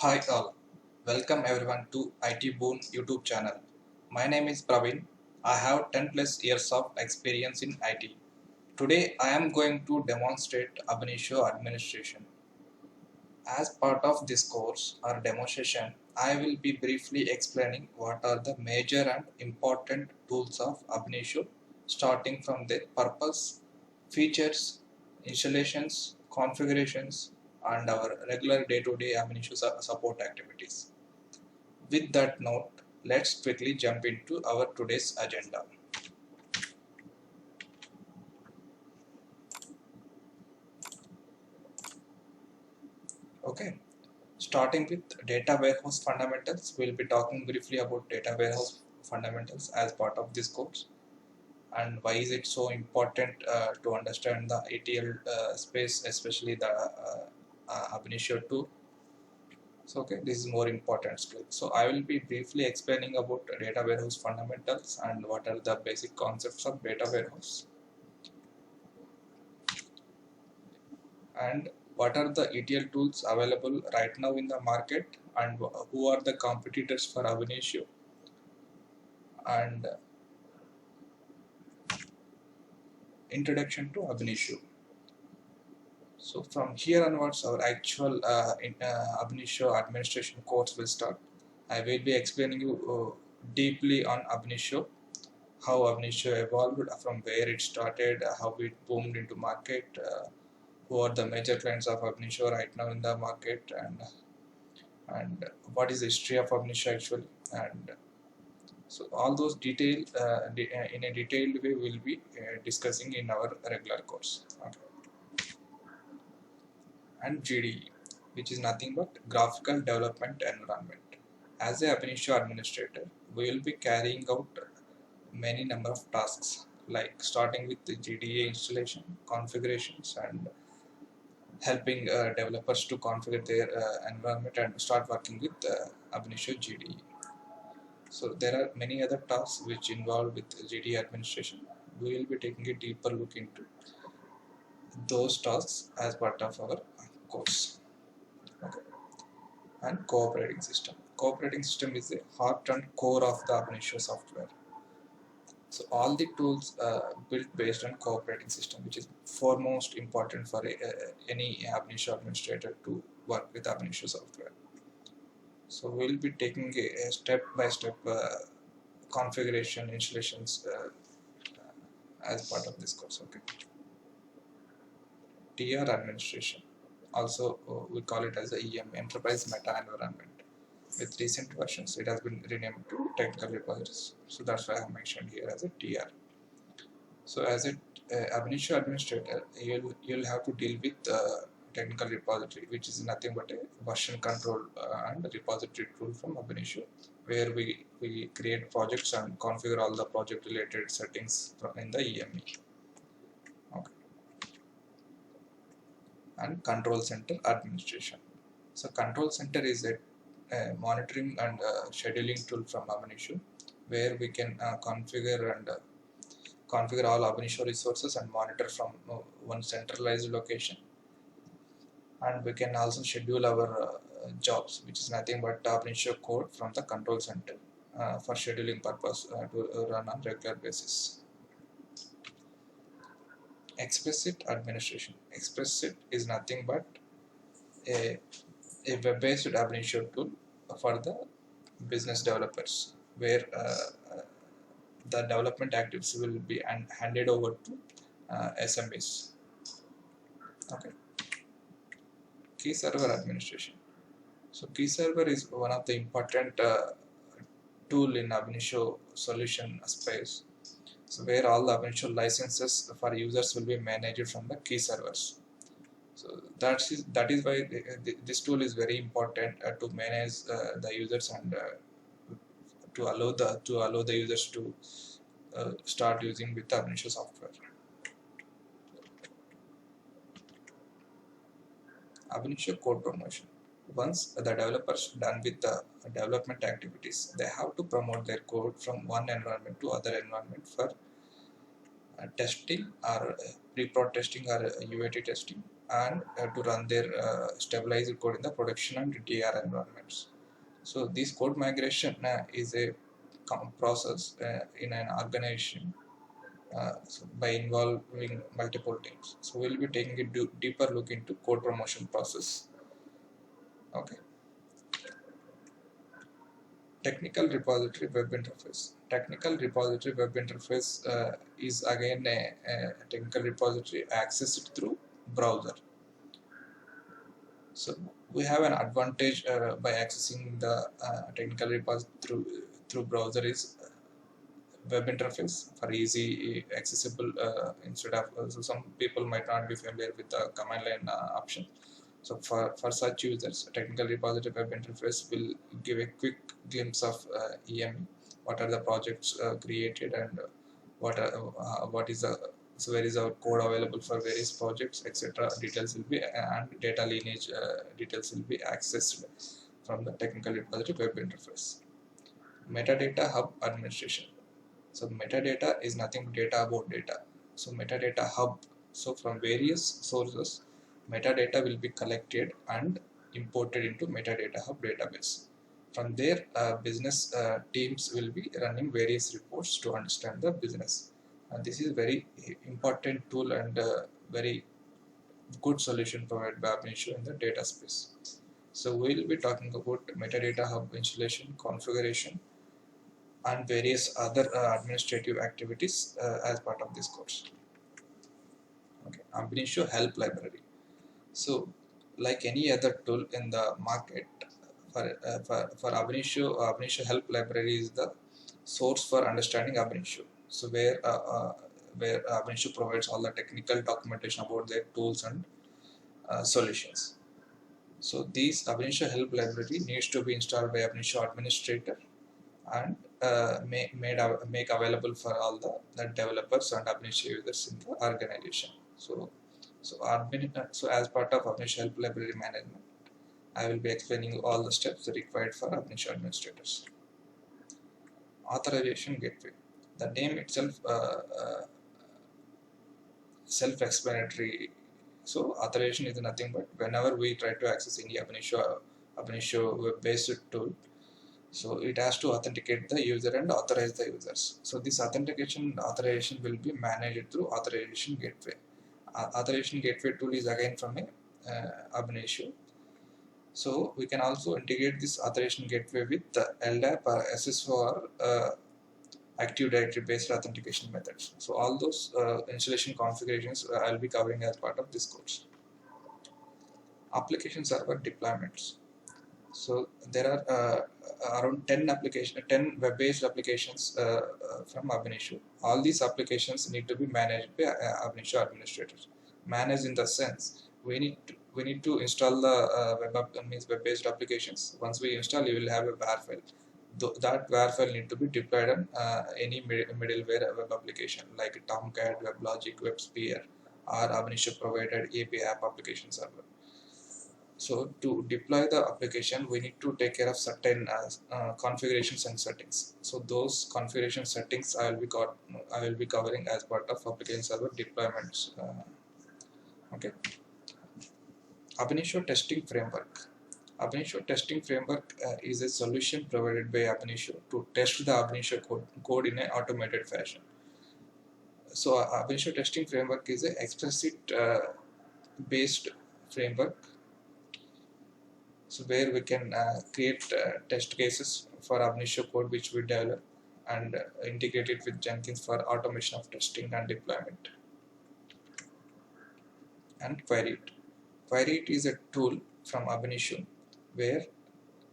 Hi all, welcome everyone to IT Boon YouTube channel. My name is Praveen. I have 10 plus years of experience in IT. Today I am going to demonstrate Ab initio administration. As part of this course or demonstration, I will be briefly explaining what are the major and important tools of Ab initio, starting from their purpose, features, installations, configurations, and our regular day-to-day Ab initio support activities. With that note, let's quickly jump into our today's agenda. Okay, starting with data warehouse fundamentals, we'll be talking briefly about data warehouse fundamentals as part of this course and why is it so important to understand the ETL space, especially the Ab initio tool. So, okay, this is more important skill. So, I will be briefly explaining about data warehouse fundamentals and what are the basic concepts of data warehouse and what are the ETL tools available right now in the market and who are the competitors for Ab initio and introduction to Ab initio. So from here onwards our actual Ab initio administration course will start. I will be explaining you deeply on Ab initio, how Ab initio evolved from where it started, how it boomed into market, who are the major clients of Ab initio right now in the market and what is the history of Ab initio actually and so all those detail in a detailed way we'll be discussing in our regular course. Okay. And GDE, which is nothing but graphical development environment. As a Ab initio administrator, we will be carrying out many number of tasks like starting with the GDA installation, configurations, and helping developers to configure their environment and start working with Ab initio GDE. So there are many other tasks which involve with GDE administration. We will be taking a deeper look into those tasks as part of our course. Okay. And cooperating system. Cooperating system is the heart and core of the Ab initio software. So all the tools built based on cooperating system, which is foremost important for any Ab initio administrator to work with Ab initio software. So we'll be taking a step-by-step configuration installations as part of this course. Okay. TR administration. Also, we call it as the EM, Enterprise Meta Environment. With recent versions, it has been renamed to Technical Repositories. So that's why I have mentioned here as a TR. So as a Ab initio administrator, you'll have to deal with technical repository, which is nothing but a version control and repository tool from Ab initio, where we create projects and configure all the project related settings in the EME. Okay. And control center administration. So control center is a monitoring and scheduling tool from Ab initio, where we can configure all Ab initio resources and monitor from one centralized location. And we can also schedule our jobs, which is nothing but Ab initio code from the control center for scheduling purpose to run on regular basis. Explicit administration. Explicit is nothing but a web-based Ab initio tool for the business developers, where the development activities will be handed over to SMEs. Okay. Key server administration. So key server is one of the important tool in Ab initio solution space. So where all the Ab initio licenses for users will be managed from the key servers. So that is why this tool is very important to manage the users and to allow the users to start using with the Ab initio software. Ab initio code promotion. Once the developers done with the development activities, they have to promote their code from one environment to other environment for testing or pre-prod testing or UAT testing and to run their stabilized code in the production and DR environments. So this code migration is a process in an organization so by involving multiple teams. So we'll be taking a deeper look into code promotion process. Okay. Technical repository web interface. Technical repository web interface is again a technical repository accessed through browser. So we have an advantage by accessing the technical repository through browser is web interface for easy accessible instead of so some people might not be familiar with the command line option. So for such users, technical repository web interface will give a quick glimpse of EME, what are the projects created and what is the so where is our code available for various projects, etc. Details will be and data lineage details will be accessed from the technical repository web interface. Metadata hub administration. So metadata is nothing but data about data. So metadata hub. So from various sources, metadata will be collected and imported into metadata hub database. From there, business teams will be running various reports to understand the business. And this is very important tool and very good solution provided by Ab Initio in the data space. So we will be talking about metadata hub installation, configuration, and various other administrative activities as part of this course. Okay, Ab Initio Help Library. So, like any other tool in the market, for Ab Initio Help Library is the source for understanding Ab Initio. So, where Ab Initio provides all the technical documentation about their tools and solutions. So, these Ab Initio Help Library needs to be installed by Ab Initio administrator and make available for all the developers and Ab Initio users in the organization. So as part of Ab Initio Help Library management, I will be explaining all the steps required for Ab Initio administrators. Authorization gateway. The name itself self-explanatory. So authorization is nothing but whenever we try to access any Ab Initio web-based tool, so it has to authenticate the user and authorize the users. So this authorization will be managed through authorization gateway. Authorization gateway tool is again from a Ab Initio. So we can also integrate this authorization gateway with the LDAP or SSO or Active Directory based authentication methods. So all those installation configurations I'll be covering as part of this course. Application server deployments. So there are around 10 web-based applications from Ab Initio. All these applications need to be managed by Ab Initio administrators. Managed in the sense we need to install the web-based applications. Once we install, you will have a WAR file. That WAR file need to be deployed on any middleware web application like Tomcat, WebLogic, WebSphere, or Ab Initio provided API app application server. So to deploy the application, we need to take care of certain configurations and settings. So those configuration settings I will be covering as part of application server deployments. Okay. Ab Initio testing framework. Ab Initio testing framework is a solution provided by Ab Initio to test the Ab Initio code in an automated fashion. So Ab Initio testing framework is an explicit based framework. So where we can create test cases for Ab Initio code which we develop and integrate it with Jenkins for automation of testing and deployment. And Queryit. Queryit is a tool from Ab Initio where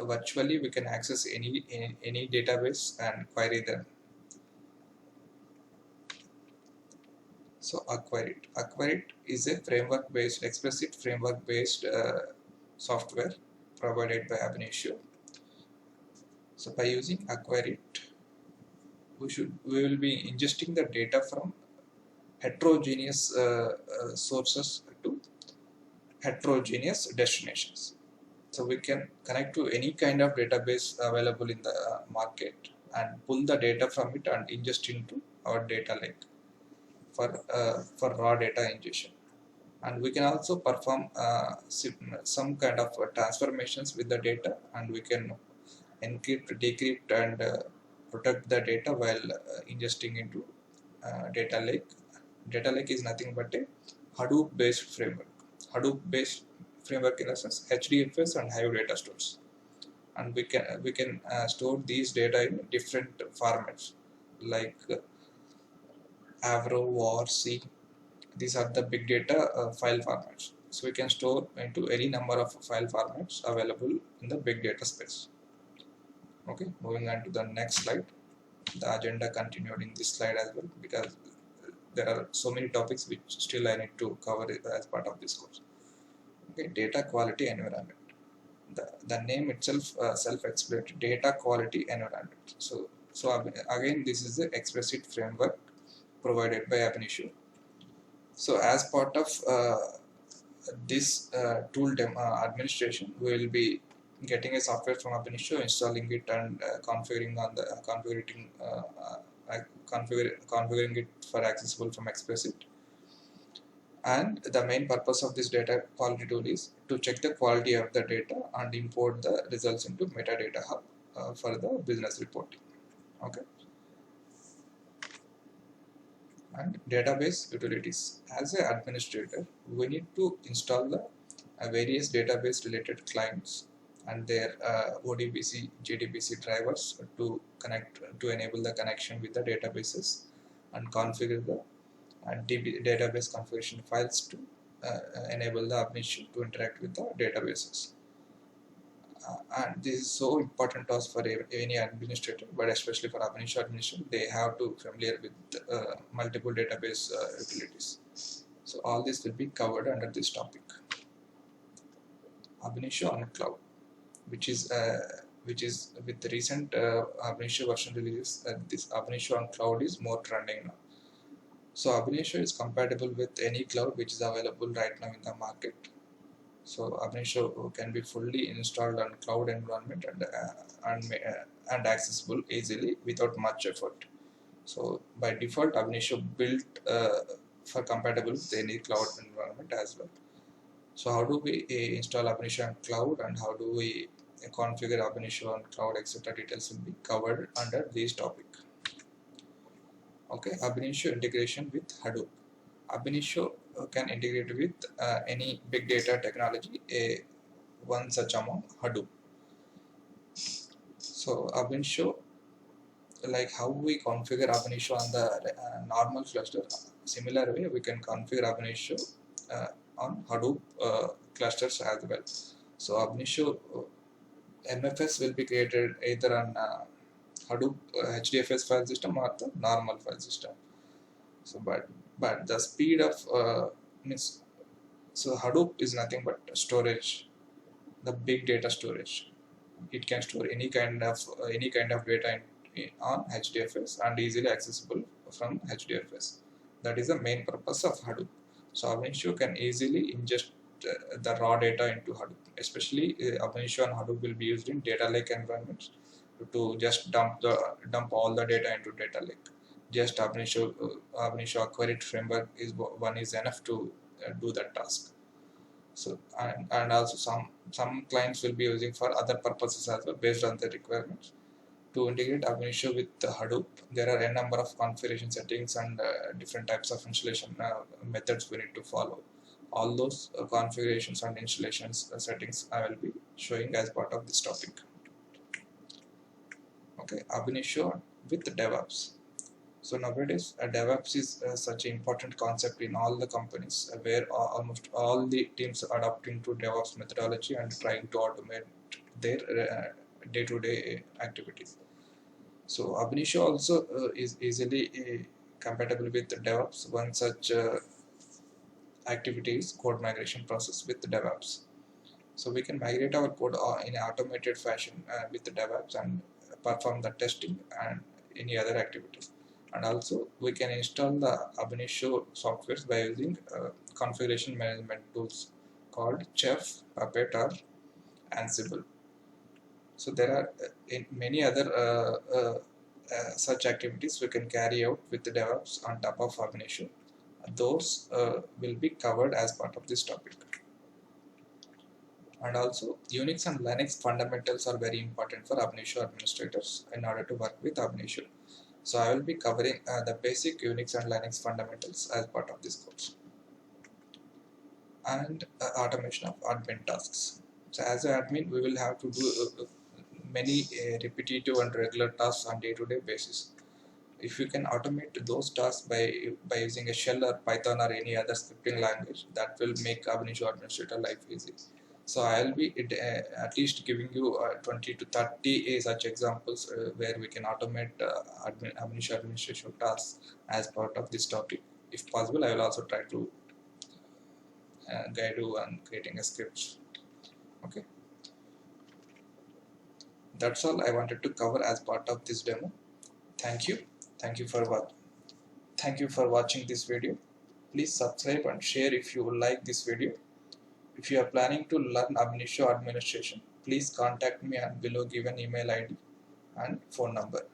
virtually we can access any database and query them. So Queryit is a explicit framework based software provided by Ab Initio. So by using Queryit, we will be ingesting the data from heterogeneous sources to heterogeneous destinations. So we can connect to any kind of database available in the market and pull the data from it and ingest into our data lake for raw data ingestion. And we can also perform some kind of transformations with the data, and we can encrypt, decrypt, and protect the data while ingesting into data lake. Data lake is nothing but a Hadoop based framework. Hadoop based framework in the sense HDFS and Hive data stores, and we can store these data in different formats like Avro, WAR, C. These are the big data file formats. So we can store into any number of file formats available in the big data space. Okay, moving on to the next slide. The agenda continued in this slide as well, because there are so many topics which still I need to cover as part of this course. Okay, data quality environment. The name itself self-explanatory, data quality environment. So again, this is the explicit framework provided by Ab Initio. So as part of this tool administration, we will be getting a software from Ab Initio, installing it, and configuring it for accessible from explicit. And the main purpose of this data quality tool is to check the quality of the data and import the results into metadata hub for the business reporting. Okay. And database utilities. As an administrator, we need to install the various database related clients and their ODBC, JDBC drivers to enable the connection with the databases, and configure the database configuration files to enable the Ab Initio to interact with the databases. And this is so important to us for any administrator, but especially for Ab Initio administration, they have to familiar with multiple database utilities. So all this will be covered under this topic. Ab Initio on cloud, which is with the recent Ab Initio version releases, this Ab Initio on cloud is more trending now. So Ab Initio is compatible with any cloud which is available right now in the market. So Ab Initio can be fully installed on cloud environment and accessible easily without much effort. So by default, Ab Initio built for compatible with any cloud environment as well. So how do we install Ab Initio on cloud, and how do we configure Ab Initio on cloud, etc. details will be covered under this topic. Okay, Ab Initio integration with Hadoop. Ab Initio can integrate with any big data technology, one such among Hadoop. So Ab Initio, like how we configure Ab Initio on the normal cluster, similar way we can configure Ab Initio on Hadoop clusters as well. So Ab Initio MFS will be created either on Hadoop HDFS file system or the normal file system. So but the speed of so Hadoop is nothing but storage, the big data storage. It can store any kind of data on HDFS and easily accessible from HDFS. That is the main purpose of Hadoop. So Ab Initio can easily ingest the raw data into Hadoop. Especially Ab Initio and Hadoop will be used in data lake environments to just dump all the data into data lake. Just Ab Initio query framework is enough to do that task. So and also some clients will be using for other purposes as well based on their requirements. To integrate Ab Initio with Hadoop, there are a number of configuration settings and different types of installation methods we need to follow. All those configurations and installations settings I will be showing as part of this topic. Okay, Ab Initio with DevOps. So nowadays, DevOps is such an important concept in all the companies, where almost all the teams are adopting to DevOps methodology and trying to automate their day-to-day activities. So Ab Initio also is easily compatible with DevOps. One such activity is code migration process with DevOps. So we can migrate our code in an automated fashion with DevOps and perform the testing and any other activities. And also we can install the Ab Initio softwares by using configuration management tools called Chef, Puppet, or Ansible. So there are many other such activities we can carry out with the DevOps on top of Ab Initio. Those will be covered as part of this topic. And also Unix and Linux fundamentals are very important for ab initio administrators in order to work with ab initio. So I will be covering the basic Unix and Linux fundamentals as part of this course. And automation of admin tasks. So as an admin, we will have to do many repetitive and regular tasks on day-to-day basis. If you can automate those tasks by using a shell or Python or any other scripting language, that will make ab initio administrator life easy. So I'll be at least giving you 20 to 30 such examples where we can automate ab initio administration tasks as part of this topic. If possible, I will also try to guide you on creating a script. Okay, that's all I wanted to cover as part of this demo. Thank you. Thank you for watching this video. Please subscribe and share if you like this video. If you are planning to learn ab initio administration, please contact me on below given email ID and phone number.